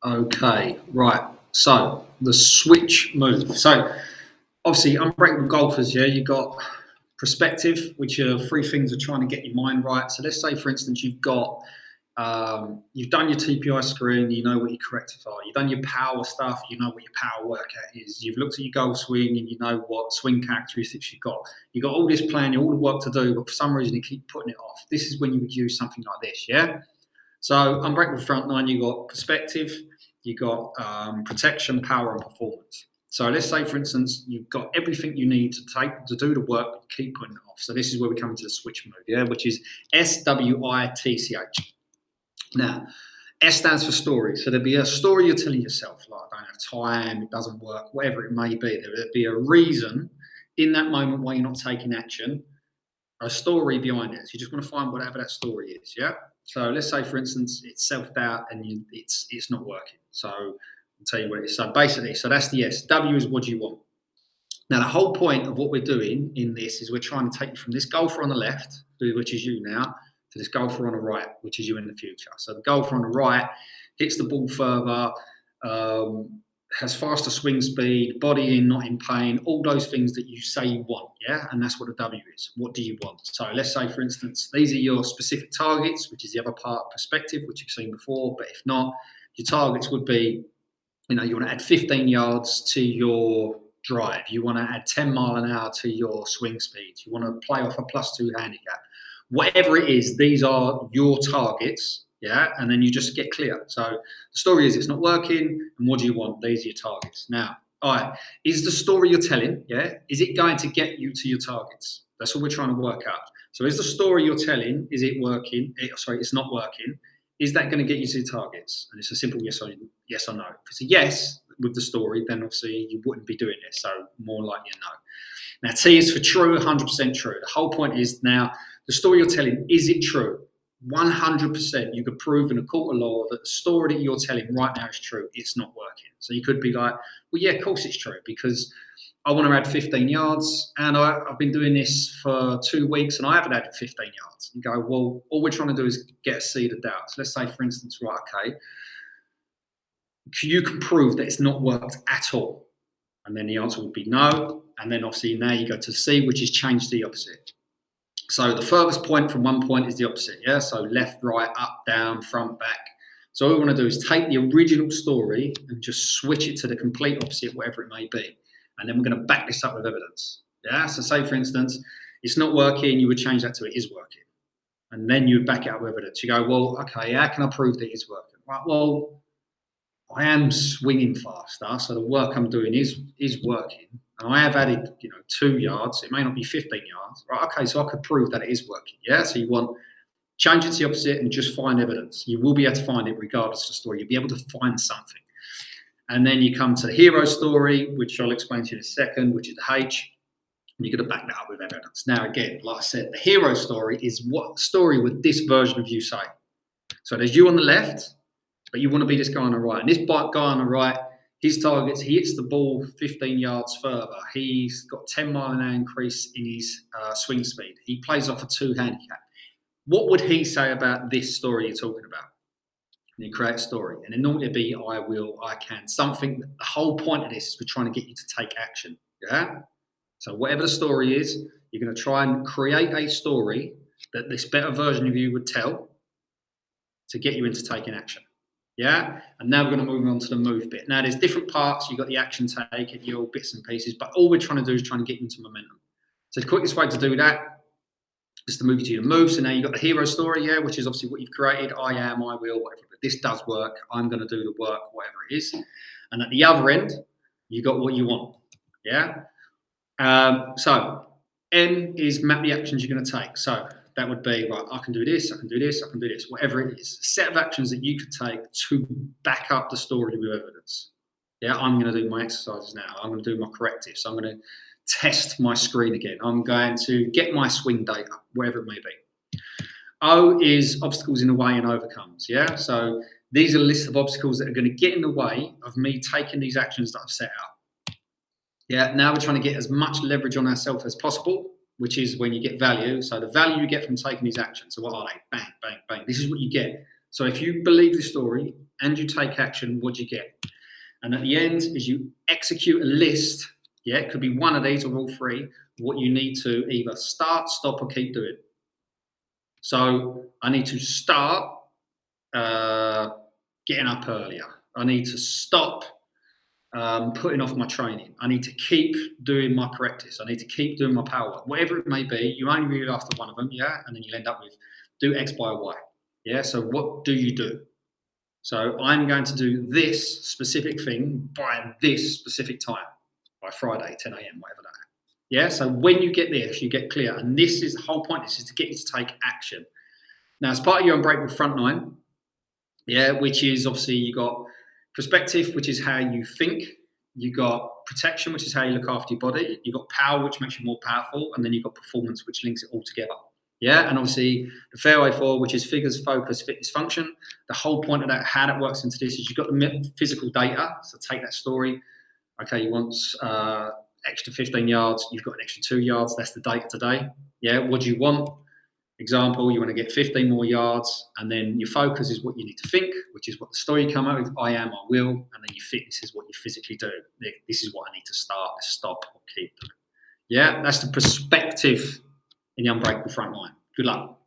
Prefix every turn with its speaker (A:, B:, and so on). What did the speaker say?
A: Okay, right. So the switch move. So obviously, unbreakable golfers. Yeah, you got perspective, which are three things of trying to get your mind right. So let's say, for instance, you've done your TPI screen, you know what your corrective are. You've done your power stuff, you know what your power workout is. You've looked at your golf swing and you know what swing characteristics you've got. You've got all this plan, all the work to do, but for some reason you keep putting it off. This is when you would use something like this, yeah? So unbreakable front nine, you got perspective, you got protection, power, and performance. So let's say, for instance, you've got everything you need to do the work, but keep putting it off. So this is where we come to the switch move, yeah, which is SWITCH. Now, S stands for story. So there'd be a story you're telling yourself, like I don't have time, it doesn't work, whatever it may be. There'd be a reason in that moment why you're not taking action, a story behind it. So you just want to find whatever that story is, yeah? So let's say, for instance, it's self-doubt and it's not working. So I'll tell you what it is. So basically, so that's the S. W is what do you want. Now, the whole point of what we're doing in this is we're trying to take you from this golfer on the left, which is you now, to this golfer on the right, which is you in the future. So the golfer on the right hits the ball further, has faster swing speed, body in, not in pain, all those things that you say you want, yeah? And that's what the W is. What do you want? So let's say, for instance, these are your specific targets, which is the other part, perspective, which you've seen before. But if not, your targets would be, you want to add 15 yards to your drive. You want to add 10 mile an hour to your swing speed. You want to play off a +2 handicap. Whatever it is, these are your targets, yeah? And then you just get clear. So the story is it's not working, and what do you want? These are your targets. Now, all right, is the story you're telling, yeah, is it going to get you to your targets? That's what we're trying to work out. So is the story you're telling, is it working? It's not working. Is that going to get you to your targets? And it's a simple yes or no. If it's a yes with the story, then obviously you wouldn't be doing this. So more likely a no. Now, T is for true, 100% true. The whole point is now, the story you're telling, is it true? 100%. You could prove in a court of law that the story that you're telling right now is true. It's not working. So you could be like, well, yeah, of course it's true because I want to add 15 yards and I've been doing this for 2 weeks and I haven't added 15 yards. You go, well, all we're trying to do is get a seed of doubt. So let's say, for instance, right, okay, you can prove that it's not worked at all. And then the answer would be no. And then obviously now you go to C, which is change the opposite. So the furthest point from one point is the opposite, yeah? So left, right, up, down, front, back. So all we want to do is take the original story and just switch it to the complete opposite, whatever it may be. And then we're going to back this up with evidence, yeah? So say, for instance, it's not working, you would change that to it is working. And then you would back it up with evidence. You go, well, okay, how can I prove that it is working? Right, well, I am swinging faster, so the work I'm doing is working. And I have added, 2 yards. It may not be 15 yards. Right, okay, so I could prove that it is working. Yeah, so you want change it to the opposite and just find evidence. You will be able to find it regardless of the story. You'll be able to find something. And then you come to the hero story, which I'll explain to you in a second, which is the H. And you're going to back that up with evidence. Now, again, like I said, the hero story is what story would this version of you say? So there's you on the left, but you want to be this guy on the right. And this guy on the right, his targets, he hits the ball 15 yards further. He's got 10 mile an hour increase in his swing speed. He plays off a 2 handicap. What would he say about this story you're talking about? And you create a story. And then normally it'd be I will, I can. Something, the whole point of this is we're trying to get you to take action. Yeah? So whatever the story is, you're going to try and create a story that this better version of you would tell to get you into taking action. Yeah, and now we're going to move on to the move bit. Now, there's different parts. You've got the action take and your bits and pieces, but all we're trying to do is trying to get into momentum. So the quickest way to do that is to move you to your move. So now you've got the hero story, yeah, which is obviously what you've created. I am, I will, whatever. But this does work. I'm going to do the work, whatever it is. And at the other end, you got what you want. Yeah. So M is map the actions you're going to take. So that would be, right, I can do this, I can do this, I can do this, whatever it is. A set of actions that you could take to back up the story with evidence. Yeah, I'm going to do my exercises now. I'm going to do my correctives. I'm going to test my screen again. I'm going to get my swing data, wherever it may be. O is obstacles in the way and overcomes. Yeah, so these are a list of obstacles that are going to get in the way of me taking these actions that I've set out. Yeah, now we're trying to get as much leverage on ourselves as possible, which is when you get value. So the value you get from taking these actions. So what are they? Bang, bang, bang. This is what you get. So if you believe the story and you take action, what do you get? And at the end is you execute a list. Yeah, it could be one of these or all three. What you need to either start, stop, or keep doing. So I need to start getting up earlier. I need to stop putting off my training. I need to keep doing my practice. I need to keep doing my power work. Whatever it may be, you only really after one of them, yeah? And then you'll end up with do X by Y. Yeah, so what do you do? So I'm going to do this specific thing by this specific time, by Friday, 10 a.m., whatever that is. Yeah, so when you get this, you get clear. And this is the whole point, this is to get you to take action. Now, as part of your Unbreakable frontline, yeah, which is obviously you got perspective, which is how you think. You got protection, which is how you look after your body. You got power, which makes you more powerful, and then you got performance, which links it all together. Yeah, and obviously the fairway four, which is figures, focus, fitness, function. The whole point of that, how that works into this, is you've got the physical data. So take that story. Okay, you want extra 15 yards. You've got an extra 2 yards. That's the data today. Yeah, what do you want? Example, you want to get 15 more yards, and then your focus is what you need to think, which is what the story you come up with, I am, I will, and then your fitness is what you physically do. This is what I need to start, stop, or keep doing. Yeah, that's the perspective in the Unbreakable frontline. Good luck.